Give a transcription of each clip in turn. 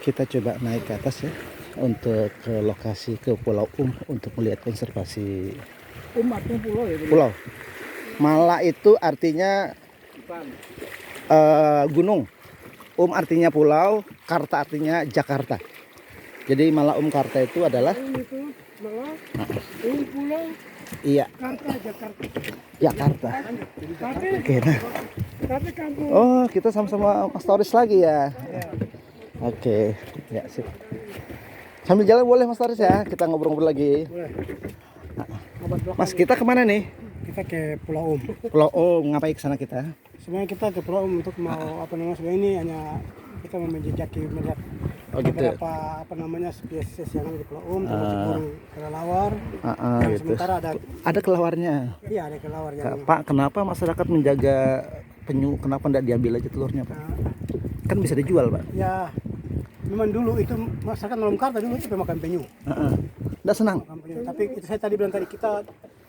Kita coba naik ke atas ya untuk ke lokasi ke Pulau untuk melihat konservasi Artinya pulau ya. pulau. Mala itu artinya gunung. Artinya pulau, Karta artinya Jakarta. Jadi Mala Karta itu adalah Pulau. iya. Karta Jakarta. Jakarta. Oke, nah. Tapi kampung. Oh, kita sama-sama Mas Toris lagi ya. Oke, ya sip. Sambil jalan boleh Mas Toris ya, kita ngobrol-ngobrol lagi. Boleh. Mas, kita kemana nih? Kita ke Pulau Pulau ngapain ke sana kita? Sebenarnya kita ke Pulau untuk mau sebenarnya ini hanya kita mau menjejaki melihat beberapa spesies yang ada di Pulau termasuk kelelawar. Yang Gitu. sementara Ada kelawarnya. Iya, ada kelelawar yang. Pak, kenapa masyarakat menjaga penyu? Kenapa tidak diambil aja telurnya, Pak? Kan bisa dijual, Pak. Ya, memang dulu itu masyarakat Malum Karta dulu itu pemakan penyu. Tidak senang. Tapi itu saya tadi bilang tadi kita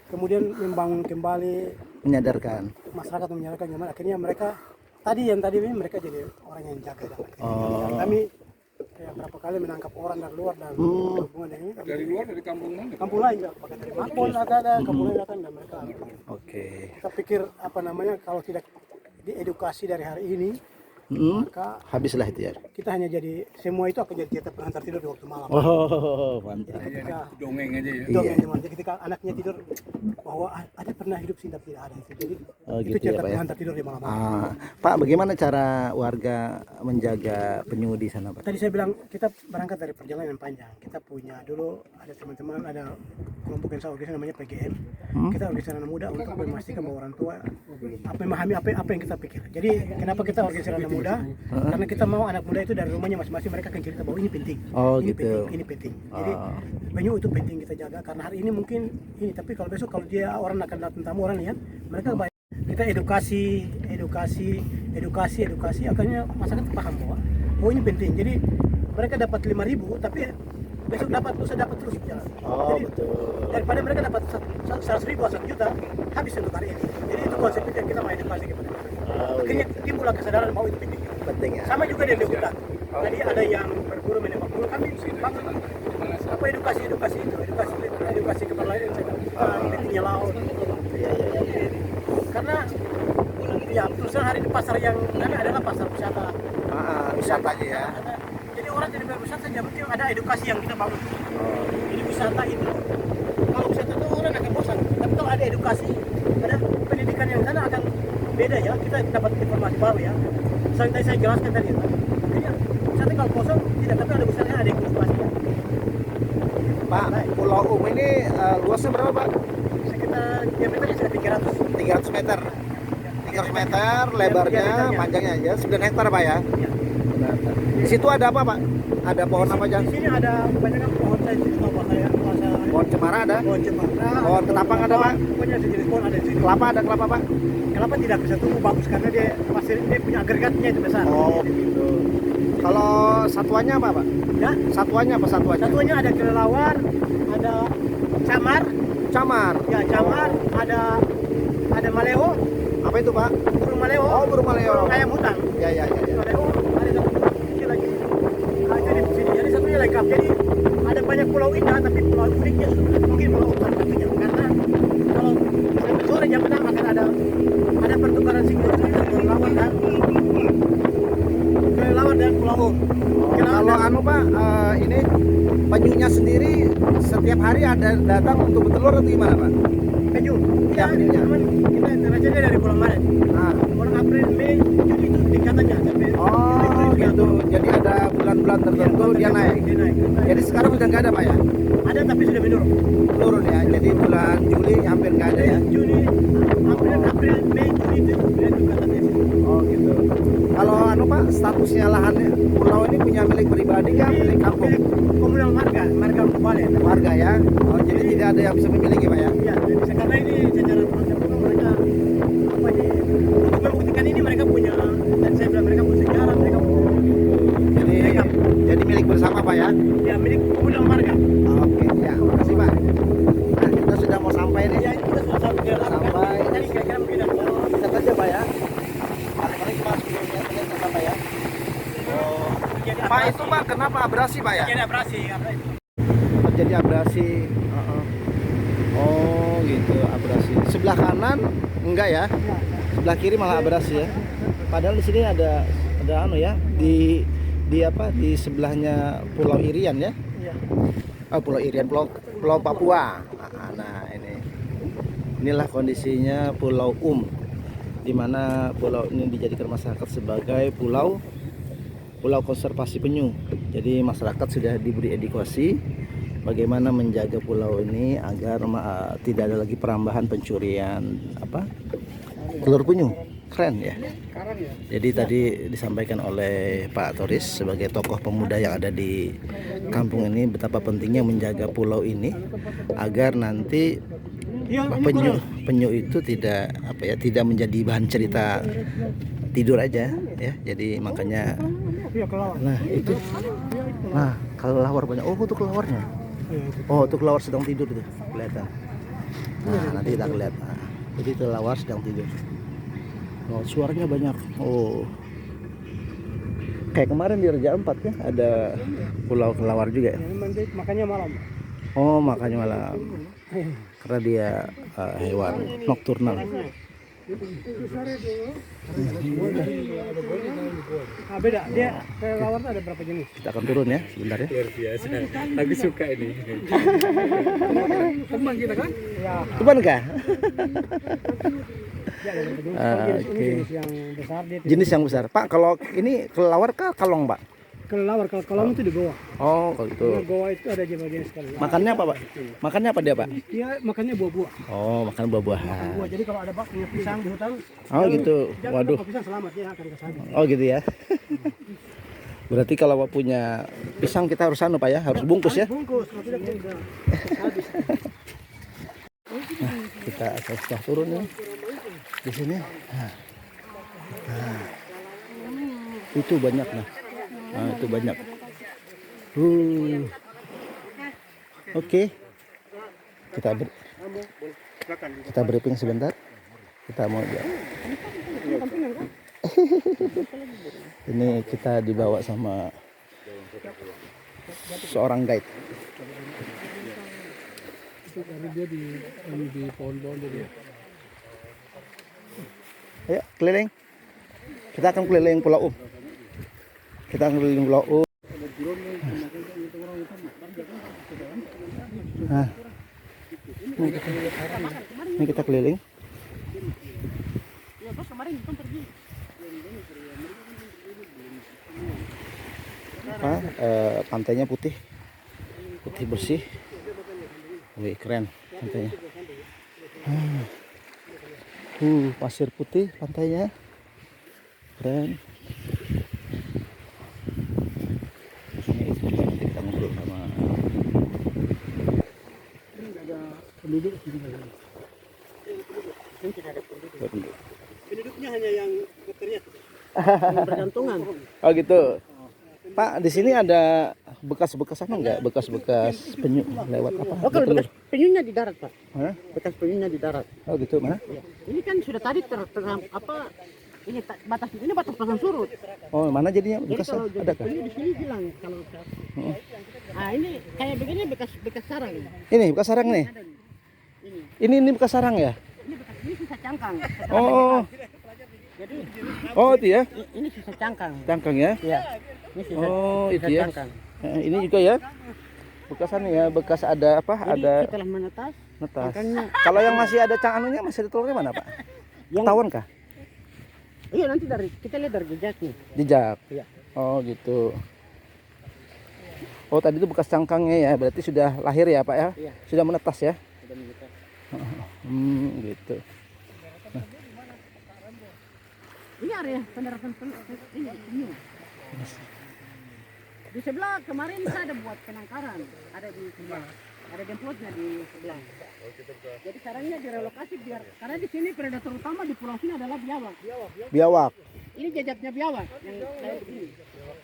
kemudian membangun kembali, Menyadarkan. masyarakat menyadarkan gimana akhirnya mereka mereka jadi orang yang jaga. Kami berapa kali menangkap orang dari luar dan hubungan dengan ini. Dari luar, dari kampung mana? Kampung lain juga, bahkan dari Mapon ada kampung lain datang dan mereka. Oke. Kita pikir kalau tidak diedukasi dari hari ini, maka Habislah itu ya. kita hanya jadi semua itu akan jadi tetap pengantar tidur di waktu malam. Oh, mantap. Ketika Dongeng aja ya. dongeng cuman. Jadi ketika anaknya tidur bahwa ada pernah hidup sih tapi tidak ada. Jadi itu gitu ya, cerita Pak ya? pengantar tidur di malam. Pak, bagaimana cara warga menjaga penyu di sana, Pak? Tadi saya bilang kita berangkat dari perjalanan yang panjang. Kita punya dulu ada teman-teman, ada kelompok yang saya organisasi namanya PGM. Kita organisasi anak muda untuk memastikan bahwa orang tua memahami apa yang kita pikir. Jadi kenapa kita organisasi anak muda? Karena kita mau anak muda itu dari rumahnya masing-masing mereka akan cerita bahwa ini penting. Oh, ini gitu. penting, ini penting. Jadi penyu itu penting kita jaga karena hari ini mungkin ini, tapi kalau besok kalau dia orang akan datang tamu orang lihat, mereka banyak. Kita edukasi, akhirnya masyarakat paham bahwa ini penting. Jadi mereka dapat 5.000 tapi besok lusa dapat terus jalan. Jadi Betul. daripada mereka dapat 100.000 atau 1 juta habis untuk hari ini. Jadi itu konsep yang kita mau edukasi kepada mereka. Akhirnya timbul kesadaran bahwa itu penting ya. Sama juga dengan hutan. Tadi ada yang berburu menembak bulu, kami bangun edukasi kepada lain pentingnya laut. Karena ya terus hari di pasar yang kami adalah pasar wisata. Wisata aja ya. Jadi orang tidak berwisata saja, penting ada edukasi yang kita bangun. Jadi wisata itu, kalau wisata itu orang akan bosan. Tapi kalau ada edukasi, ada pendidikan yang sana akan beda ya. Kita dapat informasi baru ya. Misalnya tadi saya jelaskan tadi ya. Jadi wisata kalau kosong tidak, tapi ada wisatanya ada informasi. Pak, Pulau ini luasnya berapa, Pak? Sekitar diameternya sekitar 300 meter. 300 meter lebarnya, panjangnya aja 9 hektar, Pak ya. Di situ ada apa, Pak? Ada pohon apa aja? Di sini ada kebanyakan pohon saya tidak tahu bahasa Pohon cemara ada? pohon cemara. Pohon ketapang ada, Pak? Pokoknya sejenis pohon ada di sini. Kelapa ada kelapa, Pak? Kelapa tidak bisa tumbuh bagus karena dia punya agregatnya itu besar. Oh, gitu. Kalau satuannya apa, Pak? Ya, Satuannya apa satuannya? satuannya ada kelelawar, ada camar, Camar. ya camar, ada maleo, Apa itu, Pak? burung maleo. Oh, burung maleo. Burung ayam hutan. Ya. Maleo, ada satu kecil lagi. Itu di sini. Jadi satunya lengkap. Jadi ada banyak pulau indah, tapi pulau uniknya mungkin pulau utara satunya. Karena kalau sampai sore jam petang akan ada pertukaran siklus antara kelelawar dan pulau. Kalau Pak, ini penyunya sendiri setiap hari ada datang untuk bertelur atau gimana, Pak? Penyu. Ya, penyunya. Kita internasional dari bulan Maret. Bulan April, Mei, Juni itu tingkatannya. Oh, gitu. Jadi ada bulan-bulan tertentu dia naik. Jadi sekarang udah nggak ada, Pak ya? Ada tapi sudah menurun. Turun ya. Jadi bulan Juli hampir nggak ada ya. Juni, April, Mei, Juni itu tingkatannya. Oh, gitu. Kalau Pak, statusnya lahannya pulau ini punya milik pribadi kah? Milik kampung? Komunal marga Balen. Warga ya. Oh, jadi tidak ada yang bisa memiliki, Pak ya? Iya, karena ini secara transaksional mereka untuk membuktikan ini mereka punya, dan saya bilang mereka punya sejarah, mereka punya. Jadi milik bersama, Pak ya? Ya, milik komunal marga. Oke, ya, makasih, Pak. Nah, kita sudah mau sampai nih. Ya, ini kita sudah sampai. Tadi kira-kira mungkin ada. Bisa saja, Pak ya. Paling cuma 10 menit sampai ya. Oh. terjadi Pak itu Pak kenapa abrasi Pak ya? terjadi abrasi karena itu. Terjadi abrasi. Oh gitu abrasi. Sebelah kanan enggak ya? Sebelah kiri malah abrasi ya. Padahal di sini ada anu ya di apa di sebelahnya Pulau Irian ya. Iya. Oh, Pulau Irian, Pulau Papua. Nah, inilah kondisinya Pulau di mana pulau ini dijadikan masyarakat sebagai pulau konservasi penyu. Jadi masyarakat sudah diberi edukasi bagaimana menjaga pulau ini agar tidak ada lagi perambahan pencurian telur penyu. Keren ya. Jadi tadi disampaikan oleh Pak Toris sebagai tokoh pemuda yang ada di kampung ini betapa pentingnya menjaga pulau ini agar nanti penyu itu tidak menjadi bahan cerita tidur aja ya. Jadi makanya kelelawar banyak. Oh, itu kelawarnya. Oh, itu kelelawar sedang tidur itu kelihatan. Nah, nanti kita lihat. Jadi kelelawar sedang tidur. Oh, suaranya banyak. Oh. Kayak kemarin di Raja Ampat ya, ada pulau kelelawar juga ya. Makanya malam. Oh, makanya malam. Karena dia hewan nokturnal. Nah, beda. Dia kelelawar ada berapa jenis? Kita akan turun ya, sebentar ya. Luar biasa. Aku suka ini. Teman kita kan? Ya. Cuman kah? Oke. Yang besar dia. Jenis yang besar. Pak, kalau ini kelelawar kah kalong, Pak? Kelelawar kalau itu di goa. Oh, kalau itu. Goa itu ada jenis kelelawar. Makannya apa, Pak? Makannya apa dia, Pak? Dia makannya buah-buah. Oh, makan buah-buahan. Buah. Jadi kalau ada punya pisang di hutan. Oh, gitu. Jangan Waduh. pisang selamat dia akan ke sana. Oh, gitu ya. Berarti kalau Pak punya pisang kita harus Pak ya, harus bungkus ya. Bungkus, tidak bungkus. Habis. Nah, kita akan sudah turun ya. Di sini. Itu banyak nah. Nah, itu banyak. Oke. Kita briefing sebentar. Kita mau ini kita dibawa sama seorang guide. Dia di pohon-pohon dia. Ayo keliling. Kita akan keliling Pulau Kita akan keliling Pulau Nah, ini kita keliling. Pantainya putih bersih. Wih, keren pantainya. Pasir putih pantainya, keren. Ini kita ngobrol sama Penduduk. Penduduknya hanya yang terlihat. Bergantungan. Oh gitu. Pak, di sini ada bekas-bekas enggak? Bekas-bekas penyu lewat apa? Oh, kalau bekas penyunya di darat, Pak. Hah? Bekas penyunya di darat. Oh gitu, mana? Ya. Ini kan sudah tadi ini batas pasang surut. Oh, mana jadinya Jadi bekas? kalau Ada kah? penyu di sini hilang kalau Nah, ini kayak begini bekas sarang. Ini bekas sarang nih. Ada nih. Ini bekas sarang ya? Ini sisa cangkang. Oh. Jadi Oh, itu ya. ini sisa cangkang. Cangkang ya? Iya. Ini sisa, Oh, sisa itu ya. cangkang. Ini juga ya. Bekasan ya, bekas ada apa? Jadi Ada setelah menetas, netas. cangkangnya. Kalau yang masih ada anunya, masih ada telurnya mana, Pak? Yang- Ketahuan kah? Iya, nanti kita lihat dari jejaknya. Jejak. Iya. Oh, gitu. Oh, tadi itu bekas cangkangnya ya. Berarti sudah lahir ya, Pak ya? Iya. Sudah menetas ya? Sudah menetas. Gitu. Ini area penerapan penyu. Di sebelah kemarin saya ada buat penangkaran, ada di sebelah, ada jemputnya di sebelah. Jadi caranya direlokasi karena di sini predator utama di pulau sini adalah biawak. Biawak. Ini jejaknya biawak yang kayak begini.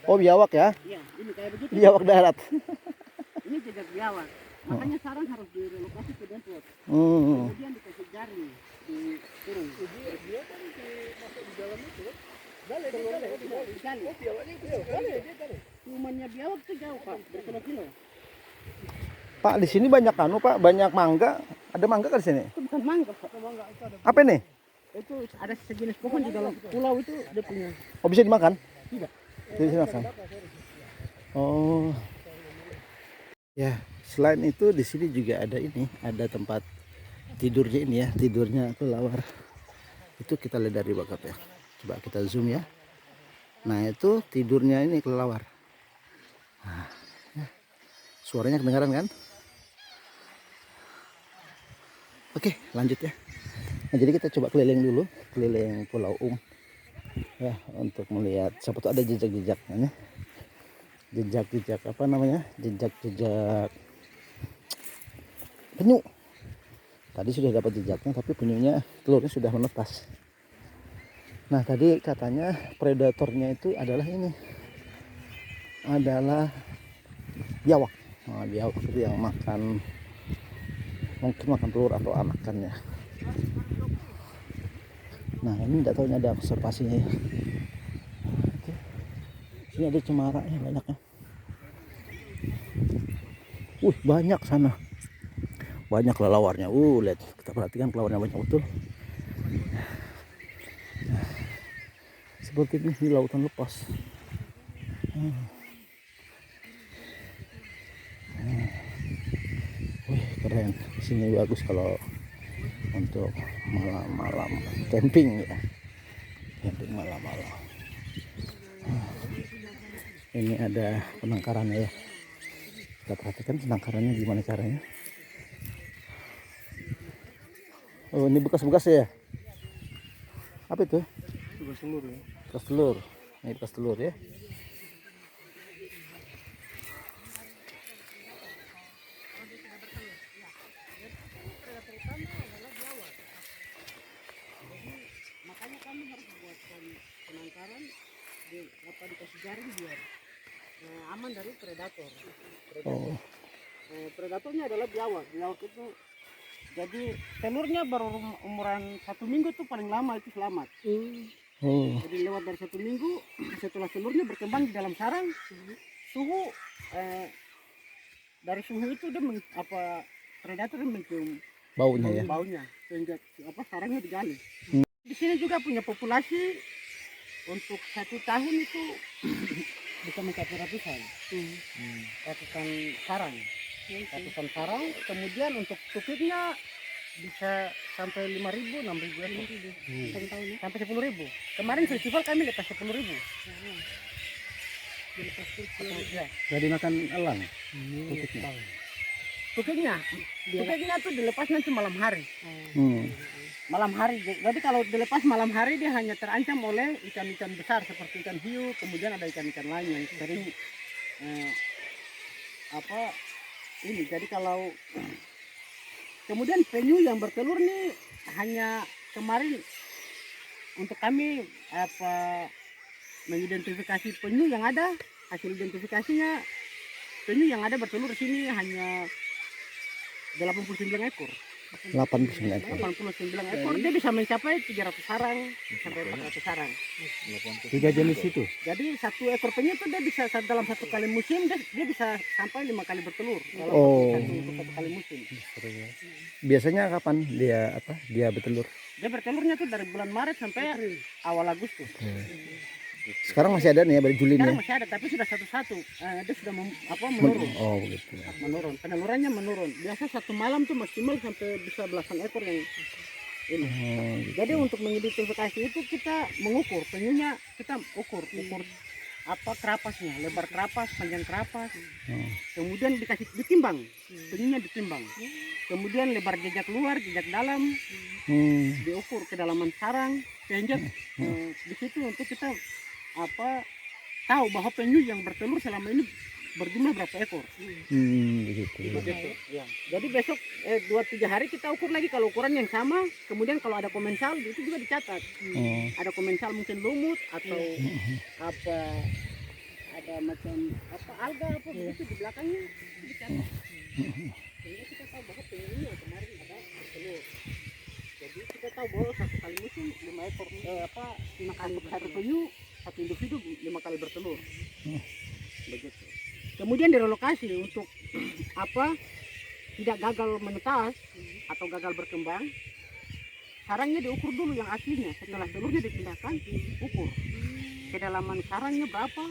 Oh, biawak ya? Iya, ini kayak begitu. Biawak darat. Ini jejak biawak. Makanya sarang harus direlokasi ke jemput. Hmm. Kemudian dikasih jaring, dikurung. Dia kan masuk di dalam itu. Gali. zamannya biawak tuh jauh Pak, berkilo-kilo. Pak, di sini banyak Pak, banyak mangga. Ada mangga kan di sini? Itu bukan mangga Pak. Apa ini? Itu ada sejenis pohon di dalam pulau itu dia punya. Oh, bisa dimakan? Tidak. Tidak bisa dimakan. Oh. Ya, selain itu di sini juga ada ini, ada tempat tidurnya ini ya, tidurnya kelelawar. Itu kita lihat dari bawah ya. Coba kita zoom ya. Nah, itu tidurnya ini kelelawar. Nah, ya. Suaranya kedengaran kan? Oke, lanjut ya. Nah, jadi kita coba keliling dulu, keliling Pulau ya, untuk melihat siapa tuh ada jejak-jejaknya. Jejak-jejak apa namanya? Jejak-jejak penyu. Tadi sudah dapat jejaknya, tapi penyunya telurnya sudah menetas. Nah, tadi katanya predatornya itu adalah ini. Adalah biawak. Nah, biawak itu yang makan, mungkin makan telur atau anakannya. Nah, ini tidak tahu ini ada observasinya ya. Oke. Sini ada cemara ya, banyaknya. Banyak sana. Banyak kelelawarnya. Lihat, kita perhatikan kelelawarnya banyak betul. Seperti ini di lautan lepas. Keren. Sini bagus kalau untuk malam-malam camping ya. Camping malam-malam. Ini ada penangkarannya ya. Kita perhatikan penangkarannya gimana caranya. Oh, ini bekas-bekas ya. Apa itu? Bekas telur ya. Bekas telur. Ini bekas telur ya. Makanya kami harus buatkan penangkaran dikasih jaring biar aman dari predator. Oh. Predatornya adalah biawak. Biawak itu jadi telurnya baru umuran 1 minggu tuh paling lama itu selamat. Oh. Jadi lewat dari 1 minggu setelah telurnya berkembang di dalam sarang, suhu dari suhu itu dia predator mencium Baunya ya. baunya sehingga sarangnya digali. Di sini juga punya populasi untuk 1 tahun itu bisa mencapai ratusan sarang. Ratusan sarang, kemudian untuk tukiknya bisa sampai 5.000, 6.000 ekor. Sampai 10.000. Kemarin festival kami lepas 10.000. Ya. Jadi makan elang. Tukiknya tuh dilepas nanti malam hari. Malam hari. Jadi kalau dilepas malam hari dia hanya terancam oleh ikan-ikan besar seperti ikan hiu, kemudian ada ikan-ikan lain yang sering ini. Jadi kalau kemudian penyu yang bertelur nih hanya kemarin untuk kami mengidentifikasi penyu yang ada, hasil identifikasinya penyu yang ada bertelur di sini hanya 89 ekor. 89 ekor. 89 ekor dia bisa mencapai 300 sarang sampai 400 sarang. 3 jenis itu. Jadi 1 ekor penyu itu dia bisa dalam 1 kali musim dia bisa sampai 5 kali bertelur dalam Oh. satu kali musim. Biasanya kapan dia bertelur? Dia bertelurnya tuh dari bulan Maret sampai awal Agustus. Sekarang masih ada nih ya, dari Juli nih. Sekarang masih ada tapi sudah satu-satu. Dia sudah menurun. Oh, begitu. Menurun. Penelurannya menurun. Biasa 1 malam tuh maksimal sampai bisa belasan ekor yang ini. Gitu. Jadi untuk mengidentifikasi itu kita mengukur penyunya, kita ukur kerapasnya, lebar kerapas, panjang kerapas. Kemudian ditimbang, penyunya ditimbang. Kemudian lebar jejak luar, jejak dalam, diukur kedalaman sarang, sehingga di situ untuk kita tahu bahwa penyu yang bertelur selama ini berjumlah berapa ekor. Begitu. Ya. Jadi besok 2-3 hari kita ukur lagi kalau ukuran yang sama. Kemudian kalau ada komensal itu juga dicatat. Ada komensal mungkin lumut atau ada macam alga begitu di belakangnya dicatat. Sehingga kita tahu bahwa penyu ini yang kemarin ada bertelur. Jadi kita tahu bahwa 1 kali musim 5 ekor 5 kali satu penyu, 1 individu 5 kali bertelur. begitu. Kemudian direlokasi untuk apa tidak gagal menetas atau gagal berkembang, sarangnya diukur dulu yang aslinya. Setelah telurnya dipindahkan, ukur kedalaman sarangnya berapa,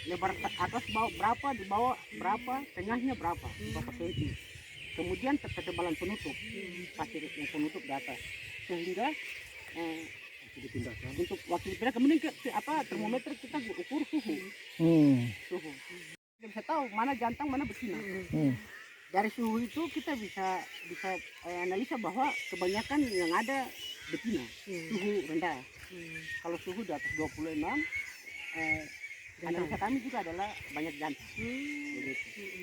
lebar atas bawah berapa, di bawah berapa, tengahnya berapa senti. Kemudian ketebalan penutup, pasir yang penutup di atas, sehingga dipindahkan. Untuk waktu dipindah kemudian termometer kita ukur suhu. Suhu. Kita bisa tahu mana jantan, mana betina. Dari suhu itu kita bisa analisa bahwa kebanyakan yang ada betina, suhu rendah. Kalau suhu di atas 26, analisa kami juga adalah banyak jantan.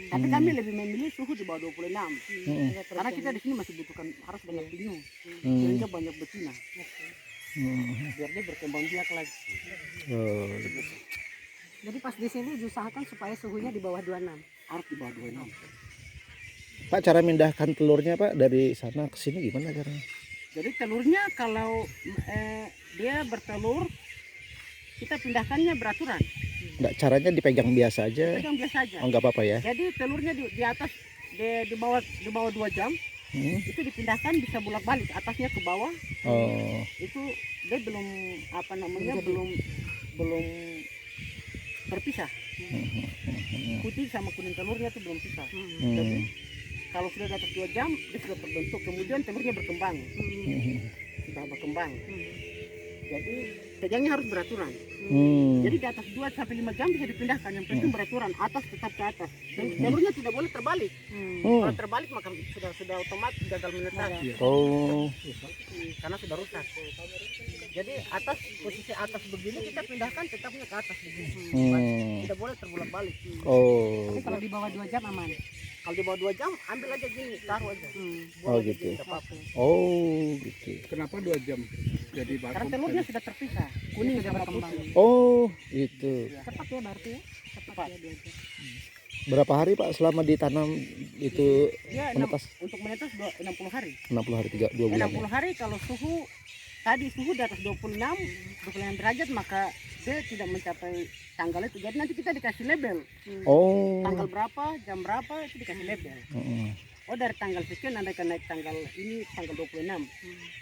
Tapi kami lebih memilih suhu di bawah 26. Karena kita di sini masih butuhkan harus banyak penyu, sehingga banyak betina. Biar dia berkembang biak lagi. Jadi pas di sini diusahakan supaya suhunya di bawah 26. Harus di bawah 26. Pak, cara mindahkan telurnya Pak dari sana ke sini gimana caranya? Jadi telurnya kalau dia bertelur, kita pindahkannya beraturan. Nggak, caranya dipegang biasa aja. Pegang biasa aja. Oh, nggak apa-apa ya? Jadi telurnya di atas di bawah 2 jam itu dipindahkan, bisa bolak-balik atasnya ke bawah. Itu dia belum belum terpisah. Putih sama kuning telurnya itu belum pisah. Jadi kalau sudah di atas 2 jam dia sudah terbentuk, kemudian telurnya berkembang. Sudah berkembang. Jadi pegangnya harus beraturan. Jadi di atas 2 sampai 5 jam bisa dipindahkan, yang penting beraturan, atas tetap ke atas. Dan telurnya tidak boleh terbalik. Kalau terbalik maka sudah otomatis gagal menetas. Karena sudah rusak. Jadi atas, posisi atas begini kita pindahkan tetapnya ke atas begini. Tidak boleh terbolak-balik. Tapi kalau di bawah 2 jam aman. Kalau di bawah 2 jam ambil aja gini, taruh aja. Oh gitu. Gitu. Kenapa 2 jam? Jadi Karena telurnya sudah terpisah, kuning Sudah sama berkembang. putih. Oh gitu. Cepat ya berarti ya. Cepat ya 2 jam. Berapa hari Pak selama ditanam itu Dia menetas? untuk menetas 60 hari. 60 hari, 2 bulan. 60 hari kalau suhu di atas 26 derajat, maka dia tidak mencapai tanggal itu. Jadi nanti kita dikasih label. Tanggal berapa, jam berapa itu dikasih label. Oh, dari tanggal sekian Anda akan naik tanggal ini, tanggal 26.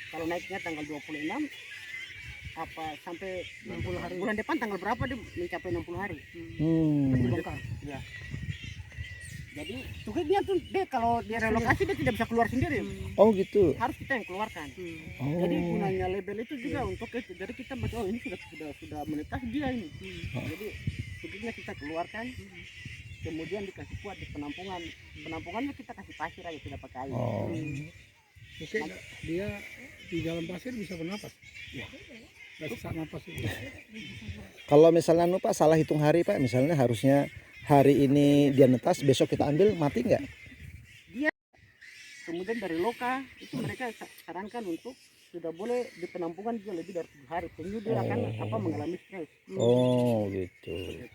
Kalau naiknya tanggal 26 sampai 60 hari. Bulan depan tanggal berapa dia mencapai 60 hari. Dibongkar. Ya. Jadi tukiknya tuh dia kalau dia relokasi dia tidak bisa keluar sendiri. Oh gitu. Harus kita yang keluarkan. Jadi gunanya label itu juga untuk itu. Jadi kita betul ini sudah menetas dia ini. Jadi tukiknya kita keluarkan. Kemudian dikasih kuat di penampungan. Penampungannya kita kasih pasir aja, tidak pakai air. Oke, dia di dalam pasir bisa bernapas. Ya. Nggak sesak napas itu. Kalau misalnya Pak salah hitung hari Pak, misalnya harusnya hari ini dia netas, besok kita ambil, mati nggak? Kemudian dari loka itu mereka sarankan untuk sudah boleh di penampungan juga lebih dari 7 hari. Penyu dia akan mengalami stres. Oh gitu.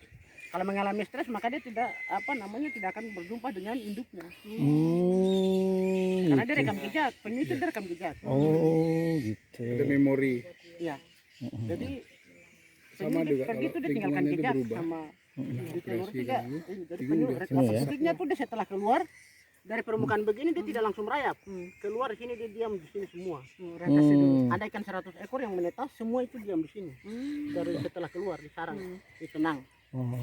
Kalau mengalami stres maka dia tidak akan berjumpa dengan induknya. Karena dia rekam jejak, penyu itu dia rekam jejak. Oh gitu. Ada memori. Iya. Jadi Sama juga pergi itu kalau dia tinggalkan lingkungannya jejak berubah. sama di telur tidak. Jadi Bingung penyu dia. rekam jejak tuh dia setelah keluar dari permukaan begini dia tidak langsung merayap. Keluar di sini dia diam di sini semua. Ada ikan 100 ekor yang menetas, semua itu diam di sini. Dari setelah keluar di sarang, tenang.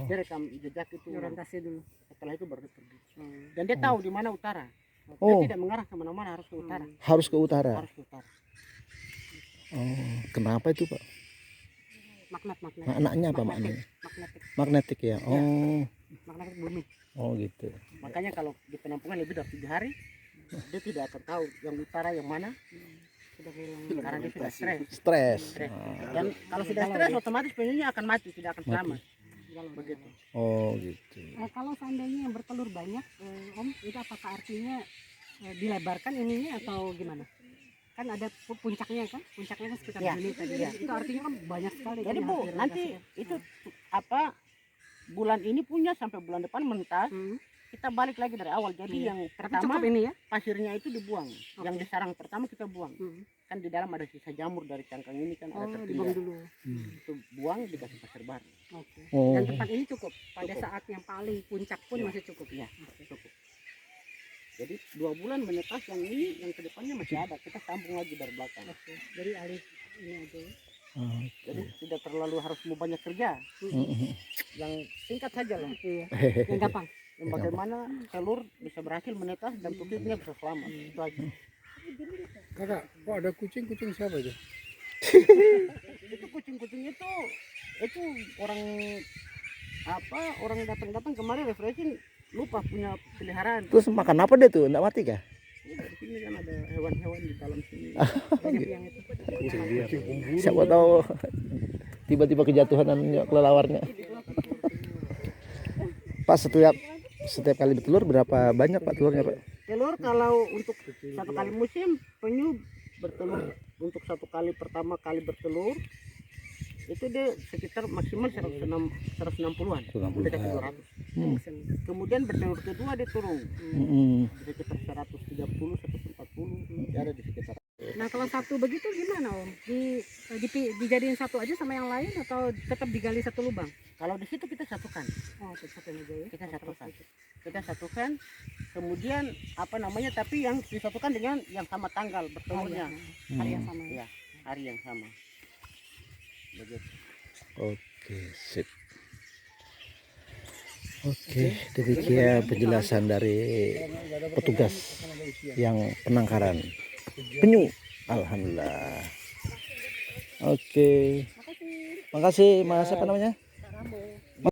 Dia rekam jejak itu Orientasi dulu. setelah itu baru dia pergi. Dan dia tahu di mana utara. Dia tidak mengarah kemana-mana, harus ke utara. Harus ke utara. Harus ke utara. Kenapa itu Pak? Magnet. Anaknya apa maknanya? Magnetik. Magnetik ya. Magnetik bumi. Oh gitu. Makanya kalau di penampungan lebih dari 3 hari, dia tidak akan tahu yang utara yang mana. Sudah kehilangan. Karena dia sudah stres. Stres. Dan kalau sudah stres otomatis penyunya akan mati, tidak akan selamat. Begitu. Oh gitu. Kalau seandainya yang bertelur banyak, Om, itu apakah artinya dilebarkan ininya atau gimana? Kan ada puncaknya kan sekitar Ya. Juni tadi. Ya. Itu artinya kan banyak sekali. Jadi kan yang Bu, harus nanti direlokasikan. itu bulan ini punya sampai bulan depan mentas, kita balik lagi dari awal. Jadi yang Tapi pertama cukup ini ya. pasirnya itu dibuang. Yang di sarang pertama kita buang. kan di dalam ada sisa jamur dari cangkang ini kan ada Oh, dibuang tertinggal. dulu. Itu buang dikasih pasir baru. Oke. Oh. Dan tempat ini cukup pada Cukup. saat yang paling puncak pun Iya. masih cukup. Ya, cukup. Jadi 2 bulan menetas yang ini, yang kedepannya masih ada. Kita sambung lagi dari belakang. Oke. Jadi alih ini aja. Ya. Oh. Jadi tidak terlalu harus mau banyak kerja. Mm-mm. Yang singkat saja lah. Iya. Yang gampang. Yang bagaimana telur bisa berhasil menetas dan tutupnya bisa selamat. Itu aja. Kakak, kok ada kucing siapa itu? Itu kucing-kucing itu orang orang datang-datang kemarin refreshing lupa punya peliharaan. Terus makan apa dia tuh? Nggak mati kah? Ini di sini kan ada hewan-hewan di dalam sini. Banyak yang itu. Kucing pemburu. Siapa tahu tiba-tiba kejatuhan kelelawarnya. Pak, setiap kali bertelur berapa banyak Pak telurnya Pak? Telur kalau untuk satu kali musim penyu bertelur untuk satu kali pertama kali bertelur itu dia sekitar maksimal 160-an. 160. Mendekati 200. Kemudian bertelur kedua dia turun sekitar 130 140 ada di sekitar. Nah kalau satu begitu gimana Om? Dijadiin satu aja sama yang lain atau tetap digali satu lubang? Kalau di situ kita satukan. Oh tetap aja ya. Kita satukan. Kita satukan. Kemudian tapi yang disatukan dengan yang sama tanggal bertelurnya. Hari yang sama. Ya, hari yang sama. Begitu. Oke, sip. Oke, demikian penjelasan dari petugas yang penangkaran penyu. Alhamdulillah. Oke. Makasih Mas, apa namanya?